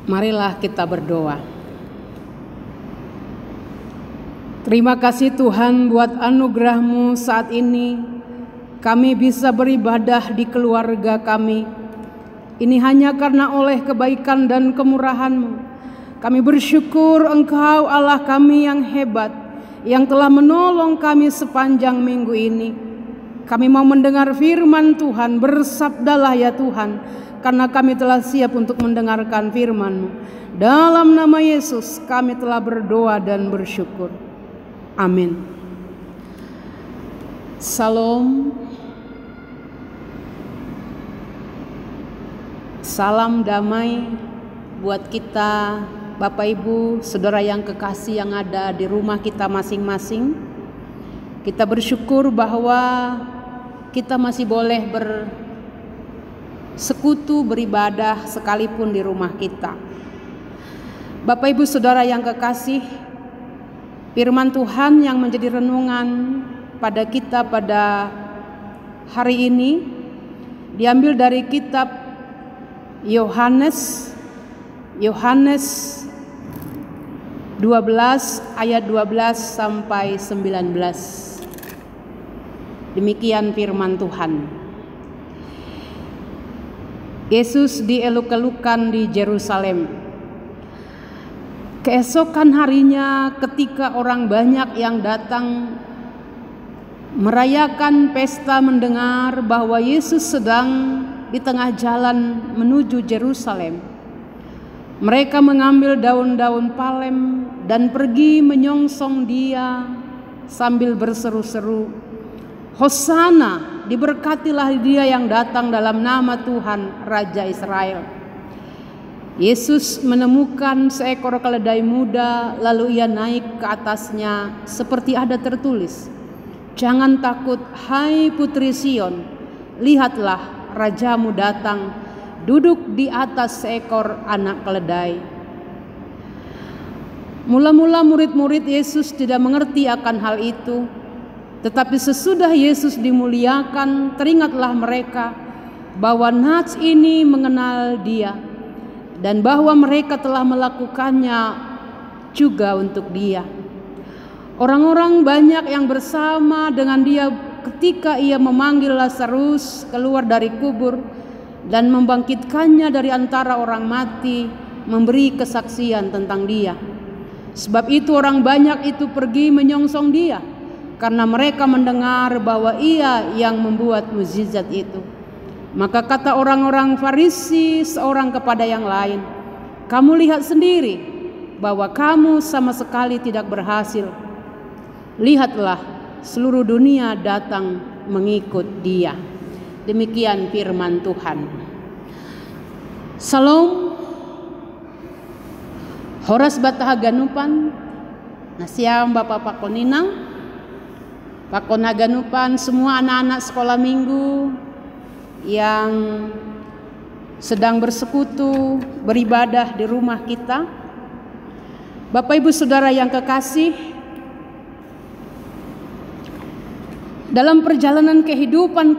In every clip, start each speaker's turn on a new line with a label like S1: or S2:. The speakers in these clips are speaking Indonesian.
S1: Marilah kita berdoa. Terima kasih Tuhan buat anugerah-Mu saat ini. Kami bisa beribadah di keluarga kami. Ini hanya karena oleh kebaikan dan kemurahan-Mu. Kami bersyukur Engkau Allah kami yang hebat, yang telah menolong kami sepanjang minggu ini. Kami mau mendengar firman Tuhan, bersabdalah ya Tuhan, karena kami telah siap untuk mendengarkan firman-Mu. Dalam nama Yesus kami telah berdoa dan bersyukur. Amin. Salam. Salam damai buat kita Bapak Ibu, saudara yang kekasih yang ada di rumah kita masing-masing. Kita bersyukur bahwa kita masih boleh bersekutu, beribadah sekalipun di rumah kita. Bapak Ibu saudara yang kekasih, firman Tuhan yang menjadi renungan pada kita pada hari ini diambil dari kitab Yohanes 12 ayat 12 sampai 19. Demikian firman Tuhan. Yesus dieluk-elukan di Yerusalem. Keesokan harinya ketika orang banyak yang datang merayakan pesta mendengar bahwa Yesus sedang di tengah jalan menuju Yerusalem, mereka mengambil daun-daun palem dan pergi menyongsong Dia sambil berseru-seru, "Hosana, diberkatilah Dia yang datang dalam nama Tuhan, Raja Israel." Yesus menemukan seekor keledai muda, lalu Ia naik ke atasnya seperti ada tertulis, "Jangan takut, hai putri Sion, lihatlah Rajamu datang, duduk di atas seekor anak keledai." Mula-mula murid-murid Yesus tidak mengerti akan hal itu, tetapi sesudah Yesus dimuliakan, teringatlah mereka bahwa nats ini mengenal Dia dan bahwa mereka telah melakukannya juga untuk Dia. Orang-orang banyak yang bersama dengan Dia ketika Ia memanggil Lazarus keluar dari kubur dan membangkitkannya dari antara orang mati, memberi kesaksian tentang Dia. Sebab itu orang banyak itu pergi menyongsong Dia, karena mereka mendengar bahwa Ia yang membuat mukjizat itu. Maka kata orang-orang Farisi seorang kepada yang lain, "Kamu lihat sendiri bahwa kamu sama sekali tidak berhasil. Lihatlah, seluruh dunia datang mengikut Dia." Demikian firman Tuhan. Salam. Horas batah ganupan. Nasiam Bapak Pakoninang, Pakon Haganupan, semua anak-anak sekolah minggu yang sedang bersekutu, beribadah di rumah kita. Bapak Ibu Saudara yang kekasih, dalam perjalanan kehidupan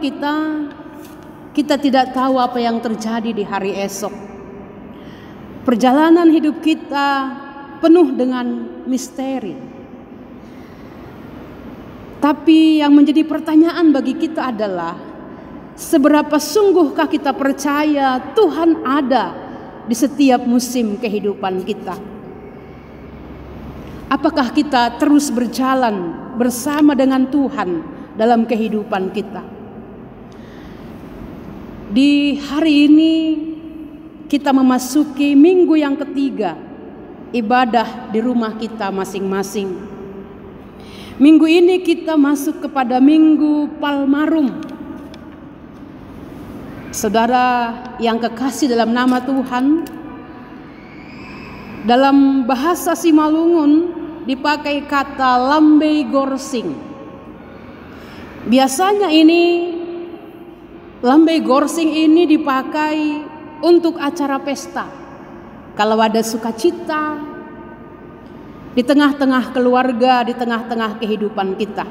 S1: kita tidak tahu apa yang terjadi di hari esok. Perjalanan hidup kita penuh dengan misteri. Tapi yang menjadi pertanyaan bagi kita adalah, seberapa sungguhkah kita percaya Tuhan ada di setiap musim kehidupan kita? Apakah kita terus berjalan bersama dengan Tuhan dalam kehidupan kita? Di hari ini kita memasuki minggu yang ketiga ibadah di rumah kita masing-masing. Minggu ini kita masuk kepada Minggu Palmarum. Saudara yang kekasih dalam nama Tuhan, dalam bahasa Simalungun dipakai kata lambe gorsing. Biasanya lambe gorsing ini dipakai untuk acara pesta. Kalau ada sukacita di tengah-tengah keluarga, di tengah-tengah kehidupan kita.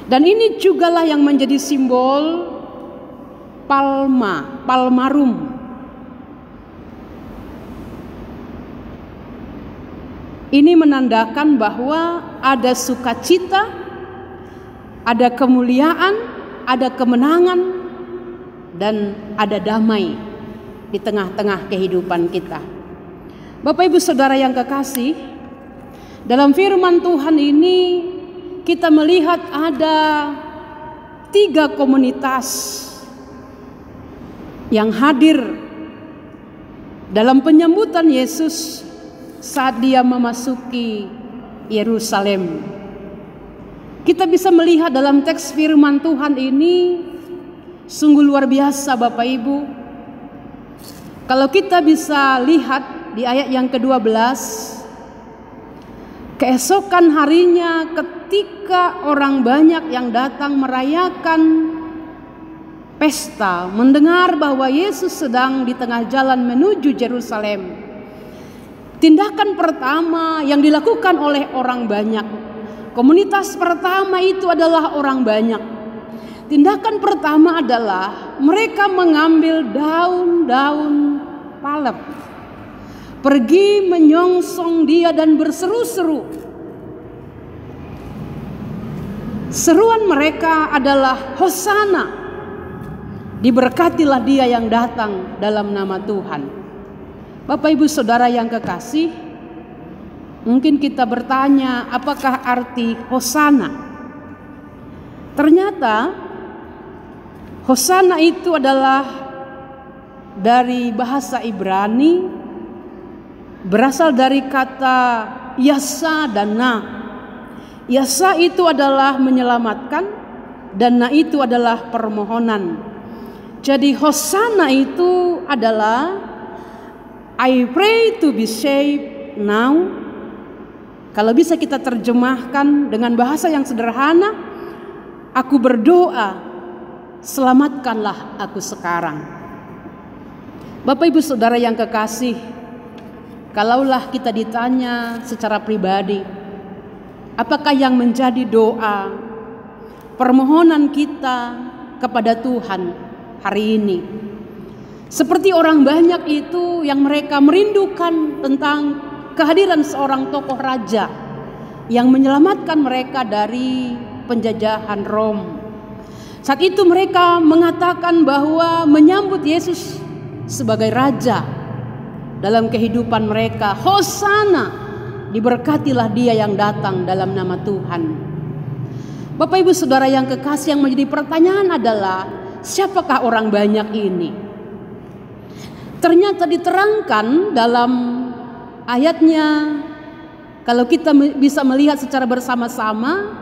S1: Dan ini jugalah yang menjadi simbol palmarum. Ini menandakan bahwa ada sukacita, ada kemuliaan, ada kemenangan, dan ada damai di tengah-tengah kehidupan kita. Bapak Ibu Saudara yang kekasih, dalam firman Tuhan ini kita melihat ada 3 komunitas yang hadir dalam penyambutan Yesus saat dia memasuki Yerusalem. Kita bisa melihat dalam teks firman Tuhan ini sungguh luar biasa Bapak Ibu. Kalau kita bisa lihat di ayat yang ke-12, keesokan harinya ketika orang banyak yang datang merayakan pesta, mendengar bahwa Yesus sedang di tengah jalan menuju Yerusalem, tindakan pertama yang dilakukan oleh orang banyak, komunitas pertama itu adalah orang banyak. Tindakan pertama adalah mereka mengambil daun-daun palem, pergi menyongsong dia dan berseru-seru. Seruan mereka adalah Hosana, diberkatilah dia yang datang dalam nama Tuhan. Bapak Ibu Saudara yang kekasih, mungkin kita bertanya, apakah arti Hosana? Ternyata Hosana itu adalah dari bahasa Ibrani, berasal dari kata yasa dan na. Yasa itu adalah menyelamatkan, dan na itu adalah permohonan. Jadi Hosana itu adalah I pray to be saved now. Kalau bisa kita terjemahkan dengan bahasa yang sederhana, aku berdoa, selamatkanlah aku sekarang. Bapak Ibu Saudara yang kekasih, kalaulah kita ditanya secara pribadi, apakah yang menjadi doa, permohonan kita kepada Tuhan hari ini? Seperti orang banyak itu yang mereka merindukan tentang kehadiran seorang tokoh raja yang menyelamatkan mereka dari penjajahan Rom. Saat itu mereka mengatakan bahwa menyambut Yesus sebagai raja dalam kehidupan mereka. Hosana, diberkatilah dia yang datang dalam nama Tuhan. Bapak Ibu Saudara yang kekasih, yang menjadi pertanyaan adalah, siapakah orang banyak ini? Ternyata diterangkan dalam ayatnya, kalau kita bisa melihat secara bersama-sama,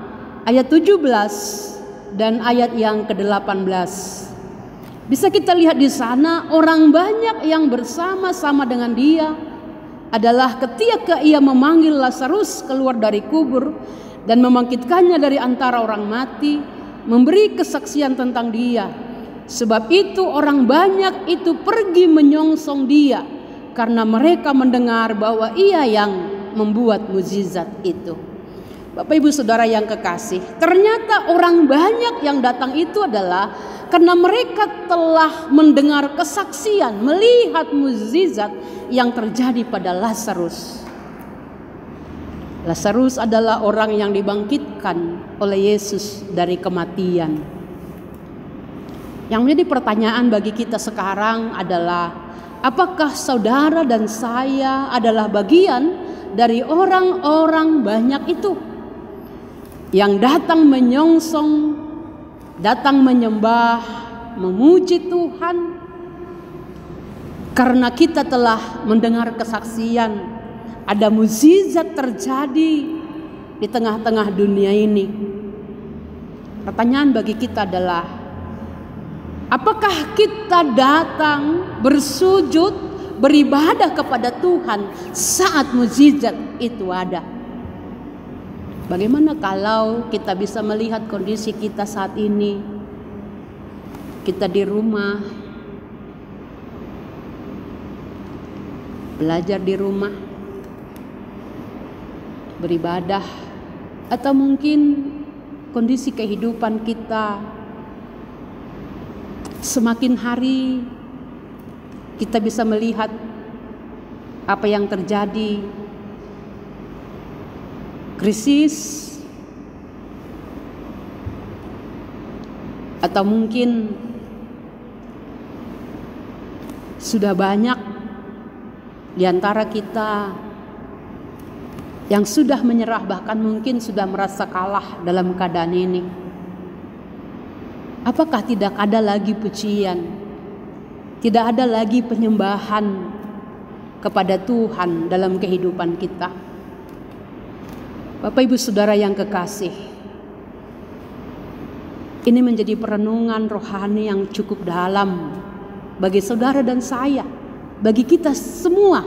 S1: ayat 17 dan ayat yang ke-18. Bisa kita lihat di sana, orang banyak yang bersama-sama dengan dia adalah ketika ia memanggil Lazarus keluar dari kubur dan membangkitkannya dari antara orang mati, memberi kesaksian tentang dia. Sebab itu orang banyak itu pergi menyongsong dia, karena mereka mendengar bahwa ia yang membuat mukjizat itu. Bapak Ibu Saudara yang kekasih, ternyata orang banyak yang datang itu adalah karena mereka telah mendengar kesaksian, melihat mukjizat yang terjadi pada Lazarus. Lazarus adalah orang yang dibangkitkan oleh Yesus dari kematian. Yang menjadi pertanyaan bagi kita sekarang adalah, apakah saudara dan saya adalah bagian dari orang-orang banyak itu yang datang menyongsong, datang menyembah, memuji Tuhan karena kita telah mendengar kesaksian ada mukjizat terjadi di tengah-tengah dunia ini? Pertanyaan bagi kita adalah, apakah kita datang bersujud, beribadah kepada Tuhan saat mukjizat itu ada? Bagaimana kalau kita bisa melihat kondisi kita saat ini? Kita di rumah, belajar di rumah, beribadah, atau mungkin kondisi kehidupan kita semakin hari kita bisa melihat apa yang terjadi krisis, atau mungkin sudah banyak di antara kita yang sudah menyerah, bahkan mungkin sudah merasa kalah dalam keadaan ini. Apakah tidak ada lagi pujian, tidak ada lagi penyembahan kepada Tuhan dalam kehidupan kita? Bapak Ibu Saudara yang kekasih, ini menjadi perenungan rohani yang cukup dalam bagi saudara dan saya, bagi kita semua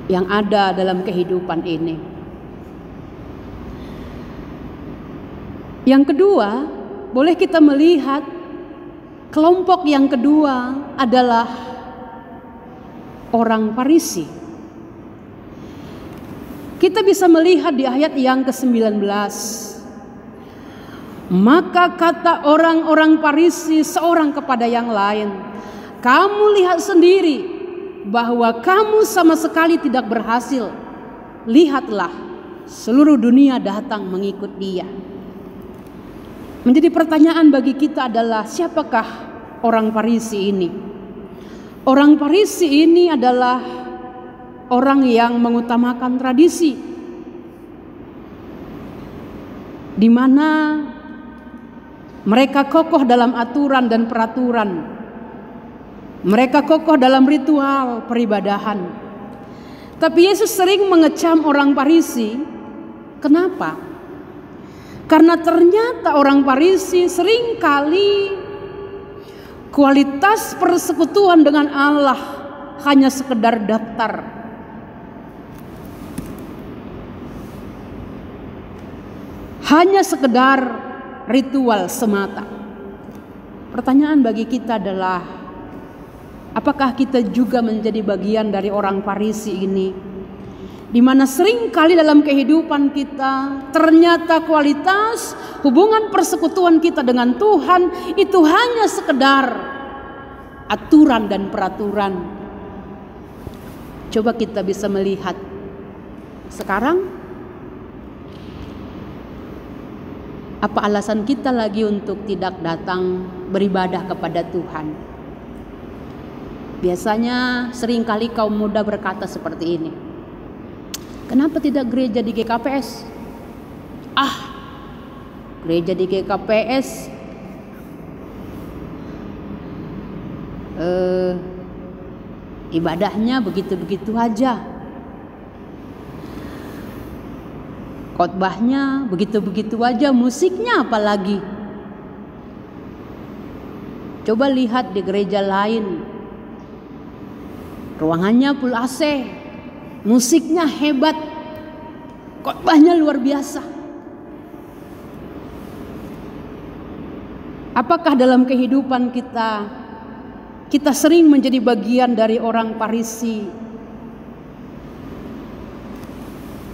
S1: yang ada dalam kehidupan ini. Yang kedua, boleh kita melihat kelompok yang kedua adalah orang Farisi. Kita bisa melihat di ayat yang ke-19. Maka kata orang-orang Farisi seorang kepada yang lain, "Kamu lihat sendiri bahwa kamu sama sekali tidak berhasil. Lihatlah, seluruh dunia datang mengikut dia." Menjadi pertanyaan bagi kita adalah, siapakah orang Farisi ini? Orang Farisi ini adalah orang yang mengutamakan tradisi, di mana mereka kokoh dalam aturan dan peraturan. Mereka kokoh dalam ritual peribadahan. Tapi Yesus sering mengecam orang Farisi. Kenapa? Karena ternyata orang Farisi seringkali kualitas persekutuan dengan Allah hanya sekedar daftar. Hanya sekedar ritual semata. Pertanyaan bagi kita adalah, apakah kita juga menjadi bagian dari orang Farisi ini, di mana sering kali dalam kehidupan kita ternyata kualitas hubungan persekutuan kita dengan Tuhan itu hanya sekedar aturan dan peraturan. Coba kita bisa melihat sekarang, apa alasan kita lagi untuk tidak datang beribadah kepada Tuhan? Biasanya seringkali kaum muda berkata seperti ini, "Kenapa tidak gereja di GKPS? Gereja di GKPS ibadahnya begitu-begitu aja, khotbahnya begitu-begitu aja, musiknya apalagi. Coba lihat di gereja lain, ruangannya full AC, musiknya hebat, khotbahnya luar biasa." Apakah dalam kehidupan kita sering menjadi bagian dari orang Farisi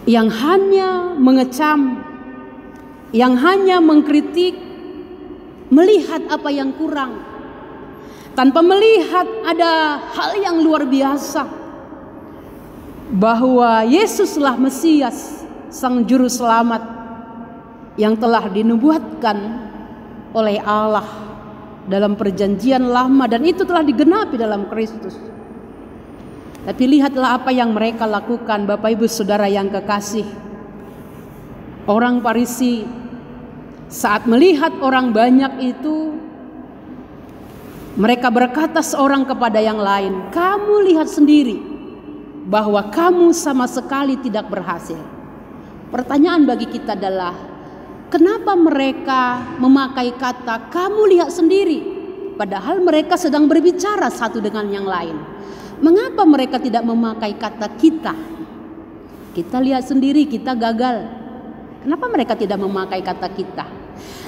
S1: yang hanya mengecam, yang hanya mengkritik, melihat apa yang kurang, tanpa melihat ada hal yang luar biasa, bahwa Yesuslah Mesias, Sang Juru Selamat yang telah dinubuatkan oleh Allah dalam perjanjian lama, dan itu telah digenapi dalam Kristus. Tapi lihatlah apa yang mereka lakukan, Bapak Ibu Saudara yang kekasih. Orang Farisi saat melihat orang banyak itu, mereka berkata seorang kepada yang lain, "Kamu lihat sendiri bahwa kamu sama sekali tidak berhasil." Pertanyaan bagi kita adalah, kenapa mereka memakai kata "kamu lihat sendiri", padahal mereka sedang berbicara satu dengan yang lain? Mengapa mereka tidak memakai kata "kita"? Kita lihat sendiri, kita gagal. Kenapa mereka tidak memakai kata "kita"?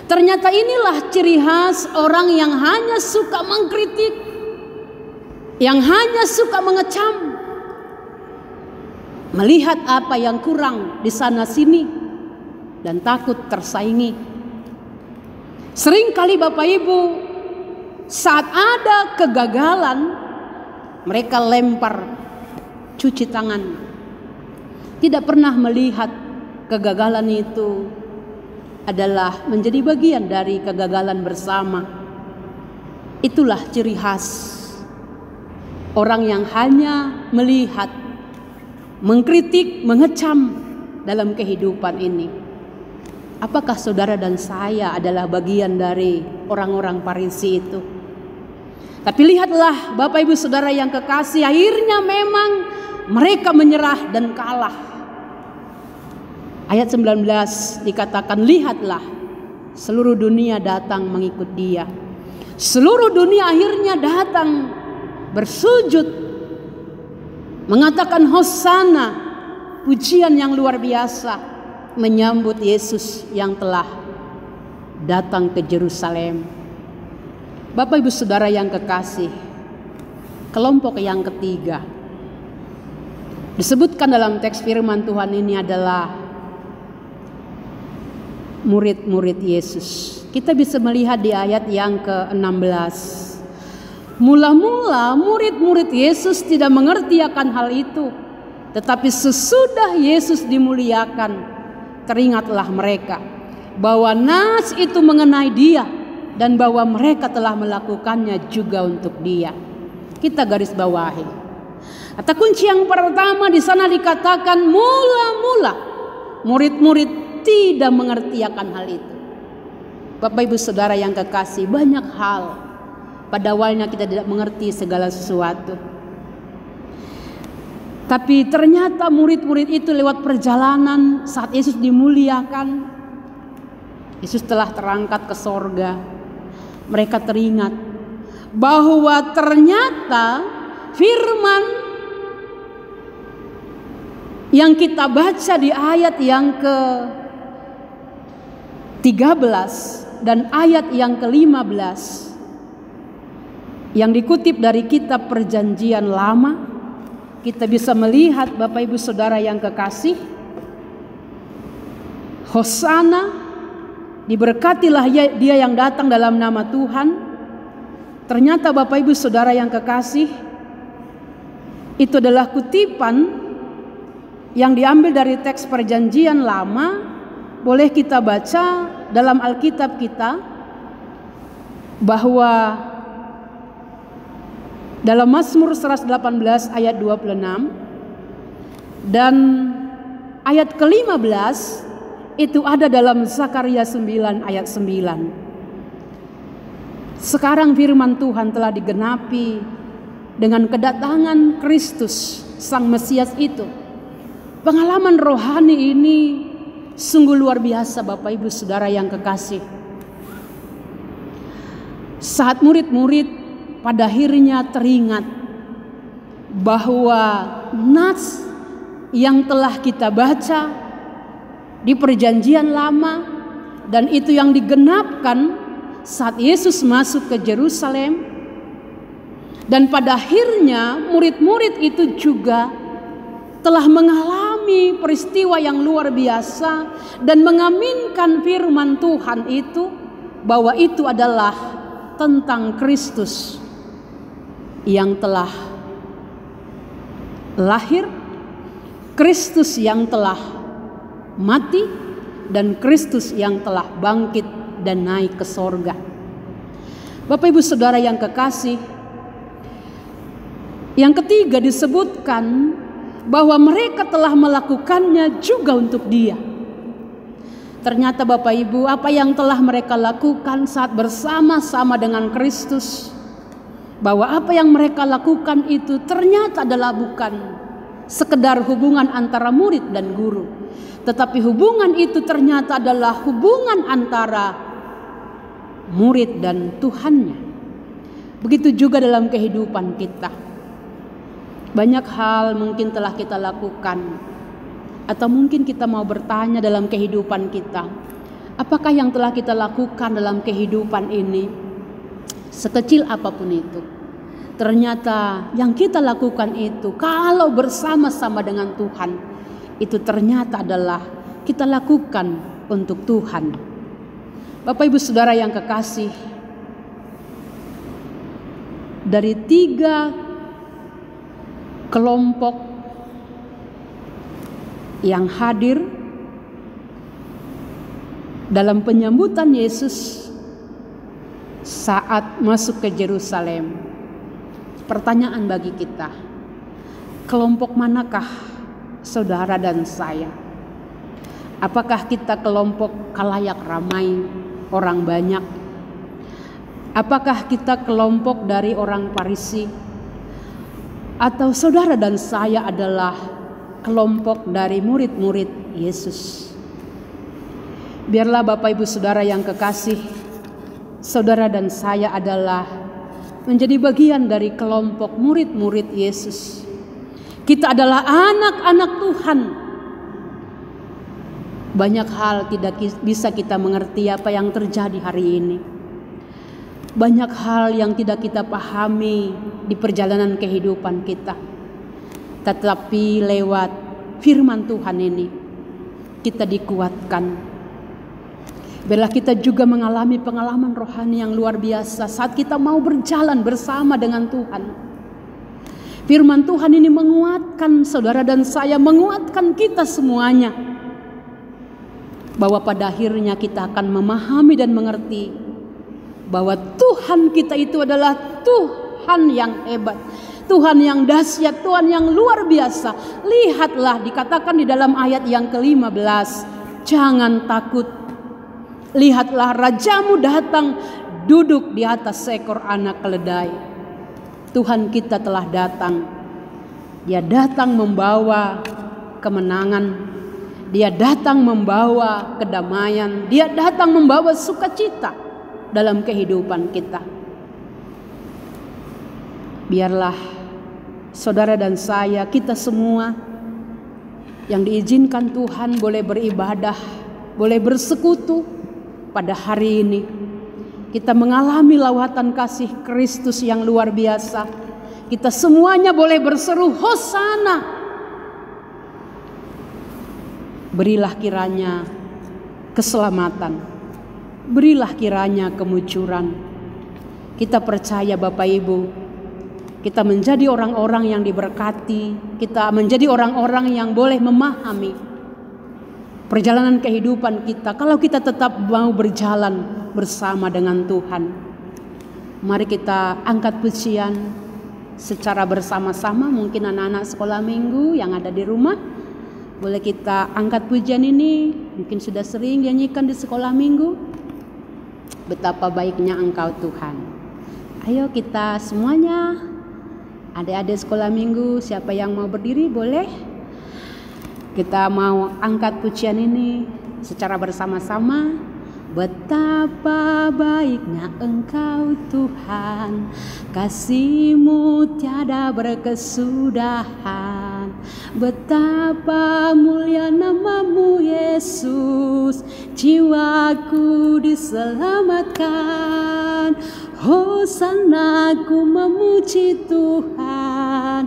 S1: Ternyata inilah ciri khas orang yang hanya suka mengkritik, yang hanya suka mengecam, melihat apa yang kurang di sana sini, dan takut tersaingi. Seringkali Bapak Ibu, saat ada kegagalan, mereka lempar, cuci tangan. tidak pernah melihat kegagalan itu adalah menjadi bagian dari kegagalan bersama. Itulah ciri khas orang yang hanya melihat, mengkritik, mengecam dalam kehidupan ini. Apakah saudara dan saya adalah bagian dari orang-orang Farisi itu? Tapi lihatlah Bapak Ibu Saudara yang kekasih, akhirnya memang mereka menyerah dan kalah. Ayat 19 dikatakan, lihatlah seluruh dunia datang mengikut dia. Seluruh dunia akhirnya datang bersujud, mengatakan hosana, pujian yang luar biasa, menyambut Yesus yang telah datang ke Yerusalem. Bapak Ibu Saudara yang kekasih, kelompok yang ketiga disebutkan dalam teks firman Tuhan ini adalah murid-murid Yesus. Kita bisa melihat di ayat yang ke-16. Mula-mula murid-murid Yesus tidak mengerti akan hal itu, tetapi sesudah Yesus dimuliakan, teringatlah mereka bahwa nas itu mengenai dia dan bahwa mereka telah melakukannya juga untuk dia. Kita garis bawahi. Kata kunci yang pertama di sana dikatakan mula-mula murid-murid tidak mengerti akan hal itu. Bapak Ibu Saudara yang kekasih, banyak hal pada awalnya kita tidak mengerti segala sesuatu. Tapi ternyata murid-murid itu lewat perjalanan saat Yesus dimuliakan, Yesus telah terangkat ke sorga. Mereka teringat bahwa ternyata firman yang kita baca di ayat yang ke-13 dan ayat yang ke-15 yang dikutip dari kitab Perjanjian Lama, kita bisa melihat Bapak Ibu Saudara yang kekasih, hosana, diberkatilah dia yang datang dalam nama Tuhan. Ternyata Bapak Ibu Saudara yang kekasih, itu adalah kutipan yang diambil dari teks Perjanjian Lama. Boleh kita baca dalam Alkitab kita bahwa dalam Mazmur 118 ayat 26 dan ayat ke-15 itu ada dalam Zakaria 9 ayat 9. Sekarang firman Tuhan telah digenapi dengan kedatangan Kristus Sang Mesias itu. Pengalaman rohani ini sungguh luar biasa Bapak Ibu Saudara yang kekasih. Saat murid-murid pada akhirnya teringat bahwa nas yang telah kita baca di Perjanjian Lama dan itu yang digenapkan saat Yesus masuk ke Yerusalem, dan pada akhirnya murid-murid itu juga telah mengalami peristiwa yang luar biasa dan mengaminkan firman Tuhan itu bahwa itu adalah tentang Kristus yang telah lahir, Kristus yang telah mati, dan Kristus yang telah bangkit dan naik ke sorga. Bapak Ibu Saudara yang kekasih, yang ketiga disebutkan bahwa mereka telah melakukannya juga untuk dia. Ternyata Bapak Ibu, apa yang telah mereka lakukan saat bersama-sama dengan Kristus, bahwa apa yang mereka lakukan itu ternyata adalah bukan sekedar hubungan antara murid dan guru, tetapi hubungan itu ternyata adalah hubungan antara murid dan Tuhannya. Begitu juga dalam kehidupan kita. Banyak hal mungkin telah kita lakukan, atau mungkin kita mau bertanya dalam kehidupan kita, apakah yang telah kita lakukan dalam kehidupan ini, sekecil apapun itu, ternyata yang kita lakukan itu kalau bersama-sama dengan Tuhan, itu ternyata adalah kita lakukan untuk Tuhan. Bapak Ibu Saudara yang kekasih, dari 3 kelompok yang hadir dalam penyambutan Yesus saat masuk ke Yerusalem. Pertanyaan bagi kita, kelompok manakah saudara dan saya? Apakah kita kelompok khalayak ramai, orang banyak? Apakah kita kelompok dari orang Farisi? Atau saudara dan saya adalah kelompok dari murid-murid Yesus? Biarlah Bapak Ibu Saudara yang kekasih, saudara dan saya adalah menjadi bagian dari kelompok murid-murid Yesus. Kita adalah anak-anak Tuhan. Banyak hal tidak bisa kita mengerti apa yang terjadi hari ini. Banyak hal yang tidak kita pahami di perjalanan kehidupan kita. Tetapi lewat firman Tuhan ini kita dikuatkan. Biarlah kita juga mengalami pengalaman rohani yang luar biasa saat kita mau berjalan bersama dengan Tuhan. Firman Tuhan ini menguatkan saudara dan saya, menguatkan kita semuanya. Bahwa pada akhirnya kita akan memahami dan mengerti bahwa Tuhan kita itu adalah Tuhan yang hebat, Tuhan yang dahsyat, Tuhan yang luar biasa. Lihatlah, dikatakan di dalam ayat yang ke-15, jangan takut. Lihatlah, rajamu datang duduk di atas seekor anak keledai. Tuhan kita telah datang. Dia datang membawa kemenangan. Dia datang membawa kedamaian. Dia datang membawa sukacita dalam kehidupan kita. Biarlah saudara dan saya, kita semua yang diizinkan Tuhan boleh beribadah, boleh bersekutu pada hari ini. Kita mengalami lawatan kasih Kristus yang luar biasa. Kita semuanya boleh berseru Hosana. Berilah kiranya keselamatan, berilah kiranya kemujuran. Kita percaya Bapak Ibu, kita menjadi orang-orang yang diberkati. Kita menjadi orang-orang yang boleh memahami perjalanan kehidupan kita kalau kita tetap mau berjalan bersama dengan Tuhan. Mari kita angkat pujian secara bersama-sama. Mungkin anak-anak sekolah minggu yang ada di rumah, boleh kita angkat pujian ini. Mungkin sudah sering nyanyikan di sekolah minggu. Betapa baiknya Engkau Tuhan. Ayo kita semuanya, adik-adik sekolah minggu, siapa yang mau berdiri boleh. Kita mau angkat pujian ini secara bersama-sama. Betapa baiknya Engkau Tuhan, kasih-Mu tiada berkesudahan. Betapa mulia nama-Mu Yesus, jiwaku diselamatkan. Hosana, ku memuji Tuhan.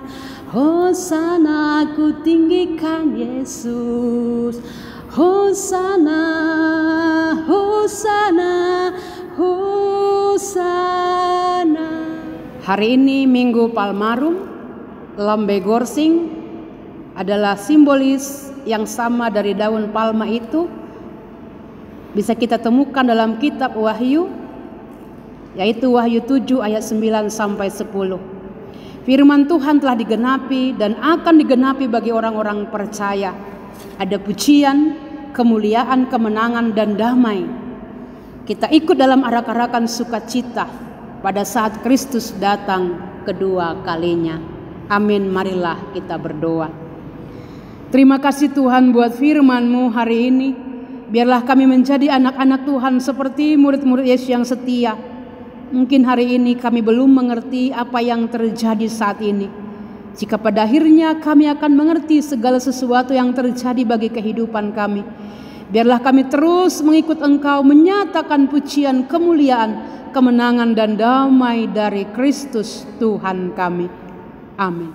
S1: Hosana, ku tinggikan Yesus. Hosana, Hosana, Hosana. Hari ini Minggu Palmarum, lambe gorsing adalah simbolis yang sama dari daun palma itu. Bisa kita temukan dalam kitab Wahyu, yaitu Wahyu 7 ayat 9 sampai 10. Firman Tuhan telah digenapi dan akan digenapi bagi orang-orang percaya. Ada pujian, kemuliaan, kemenangan, dan damai. Kita ikut dalam arak-arakan sukacita pada saat Kristus datang kedua kalinya. Amin. Marilah kita berdoa. Terima kasih Tuhan buat firman-Mu hari ini. Biarlah kami menjadi anak-anak Tuhan seperti murid-murid Yesus yang setia. Mungkin hari ini kami belum mengerti apa yang terjadi saat ini. Jika pada akhirnya kami akan mengerti segala sesuatu yang terjadi bagi kehidupan kami, biarlah kami terus mengikut Engkau, menyatakan pujian, kemuliaan, kemenangan dan damai dari Kristus Tuhan kami. Amin.